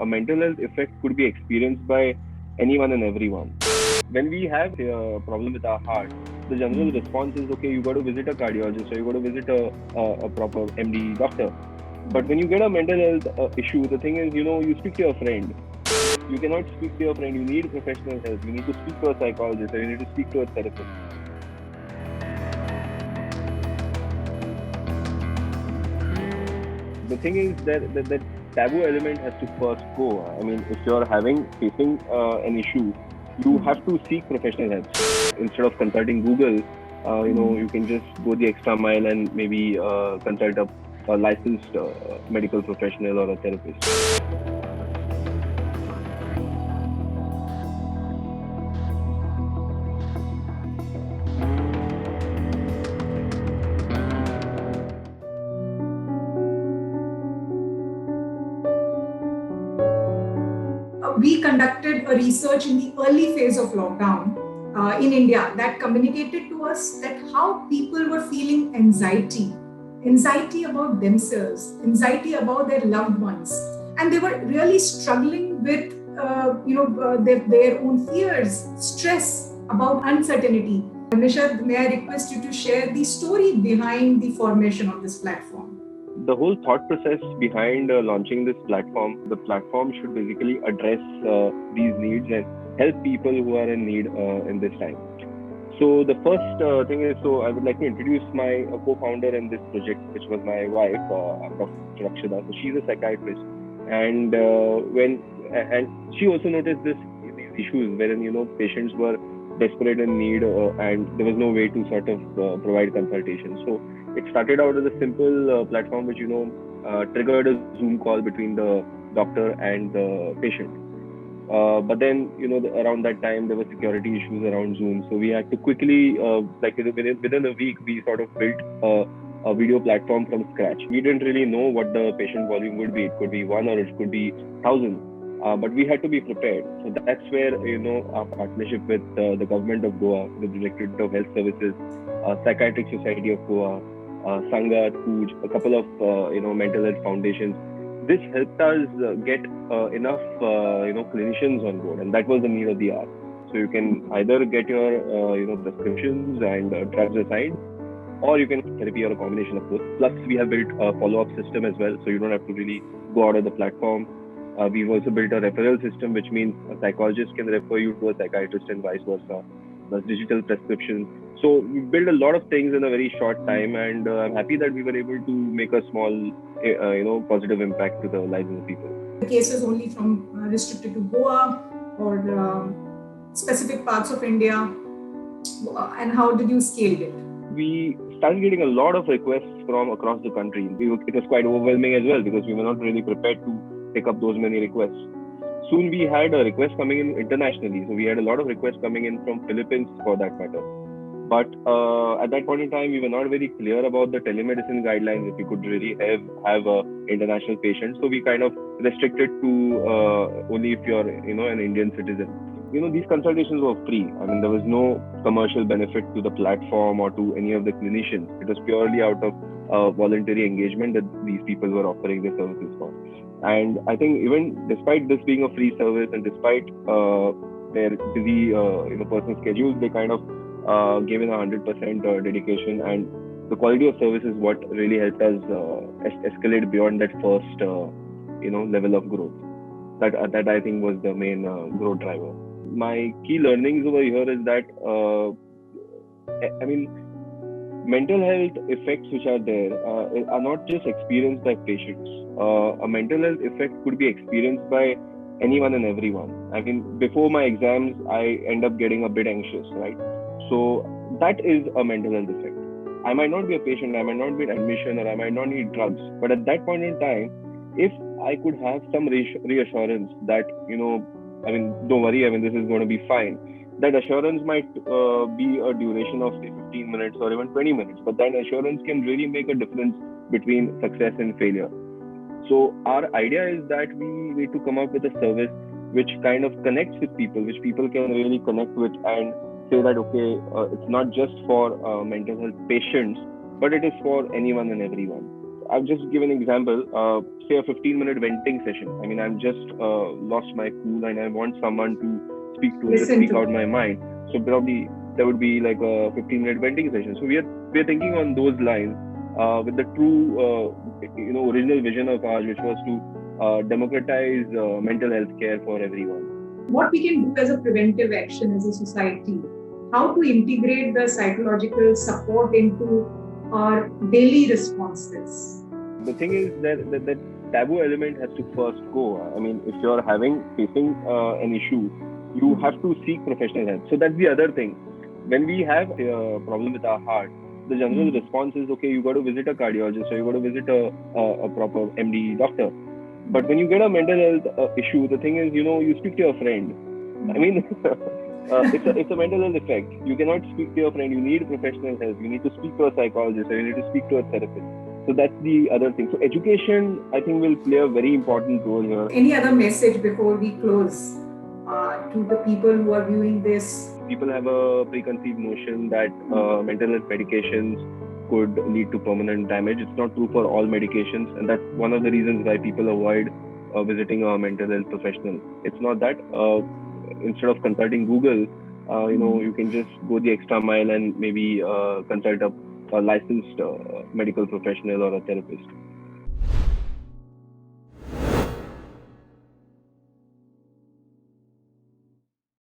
a mental health effect could be experienced by anyone and everyone. When we have a problem with our heart, the general response is, okay, you got to visit a cardiologist or you got to visit a proper MD doctor. But when you get a mental health issue, the thing is, you speak to your friend. You cannot speak to your friend. You need professional help. You need to speak to a psychologist or you need to speak to a therapist. The thing is that taboo element has to first go. I mean, if you're facing an issue, you have to seek professional help. Instead of consulting Google, you can just go the extra mile and maybe consult a licensed medical professional or a therapist. We conducted a research in the early phase of lockdown in India that communicated to us that how people were feeling anxiety about themselves, anxiety about their loved ones, and they were really struggling with their own fears, stress about uncertainty. Nishad, may I request you to share the story behind the formation of this platform? The whole thought process behind launching this platform, the platform should basically address these needs and help people who are in need in this time. So the first thing is, so I would like to introduce my co-founder in this project, which was my wife, Dr. Rakshada. So she's a psychiatrist, and she also noticed these issues wherein patients were desperate in need and there was no way to sort of provide consultation. So it started out as a simple platform which triggered a Zoom call between the doctor and the patient. But then, around that time, there were security issues around Zoom. So we had to quickly, within a week, we sort of built a video platform from scratch. We didn't really know what the patient volume would be. It could be one or it could be 1,000. But we had to be prepared. So that's where, our partnership with the government of Goa, the Directorate of Health Services, Psychiatric Society of Goa, Sangha, Kuj, a couple of, mental health foundations. This helped us get enough, clinicians on board, and that was the need of the hour. So you can either get your, prescriptions and drugs assigned, or you can therapy or a combination of both. Plus, we have built a follow-up system as well, so you don't have to really go out of the platform. We've also built a referral system, which means a psychologist can refer you to a psychiatrist and vice versa. Plus digital prescriptions. So we built a lot of things in a very short time, and I'm happy that we were able to make a small, positive impact to the lives of the people. The cases only from restricted to Goa or specific parts of India, and how did you scale it? We started getting a lot of requests from across the country. It was quite overwhelming as well because we were not really prepared to take up those many requests. Soon we had a request coming in internationally. So we had a lot of requests coming in from Philippines for that matter. But at that point in time, we were not very clear about the telemedicine guidelines if we could really have a international patient. So we kind of restricted to only if you're an Indian citizen. These consultations were free. I mean, there was no commercial benefit to the platform or to any of the clinicians. It was purely out of voluntary engagement that these people were offering their services for. And I think even despite this being a free service and despite their busy personal schedules, they kind of gave in 100% dedication, and the quality of service is what really helped us escalate beyond that first level of growth. That I think was the main growth driver. My key learnings over here is that mental health effects which are there are not just experienced by patients. A mental health effect could be experienced by anyone and everyone. I mean, before my exams, I end up getting a bit anxious, right? So that is a mental health effect. I might not be a patient, I might not be admission, or I might not need drugs. But at that point in time, if I could have some reassurance that, don't worry, this is going to be fine. That assurance might be a duration of say 15 minutes or even 20 minutes, but that assurance can really make a difference between success and failure. So our idea is that we need to come up with a service which kind of connects with people, which people can really connect with and say that, okay, it's not just for mental health patients, but it is for anyone and everyone. I'll just give an example. Say a 15-minute venting session. I mean, I'm just lost my cool and I want someone to speak to, just speak out my mind. So probably there would be like a 15-minute venting session. So we're thinking on those lines with the true, original vision of ours, which was to democratize mental health care for everyone. What we can do as a preventive action as a society, how to integrate the psychological support into our daily responses. The thing is that taboo element has to first go. I mean, if you're facing an issue, you have to seek professional help. So that's the other thing. When we have a problem with our heart, the general response is, okay, you got to visit a cardiologist or you got to visit a proper MD doctor. But when you get a mental health issue, the thing is, you speak to your friend. I mean, it's a mental health effect. You cannot speak to your friend. You need professional help. You need to speak to a psychologist or you need to speak to a therapist. So that's the other thing. So education, I think, will play a very important role here. Any other message before we close to the people who are viewing this? People have a preconceived notion that mental health medications could lead to permanent damage. It's not true for all medications, and that's one of the reasons why people avoid visiting a mental health professional. It's not that instead of consulting Google, you can just go the extra mile and maybe consult a licensed medical professional or a therapist.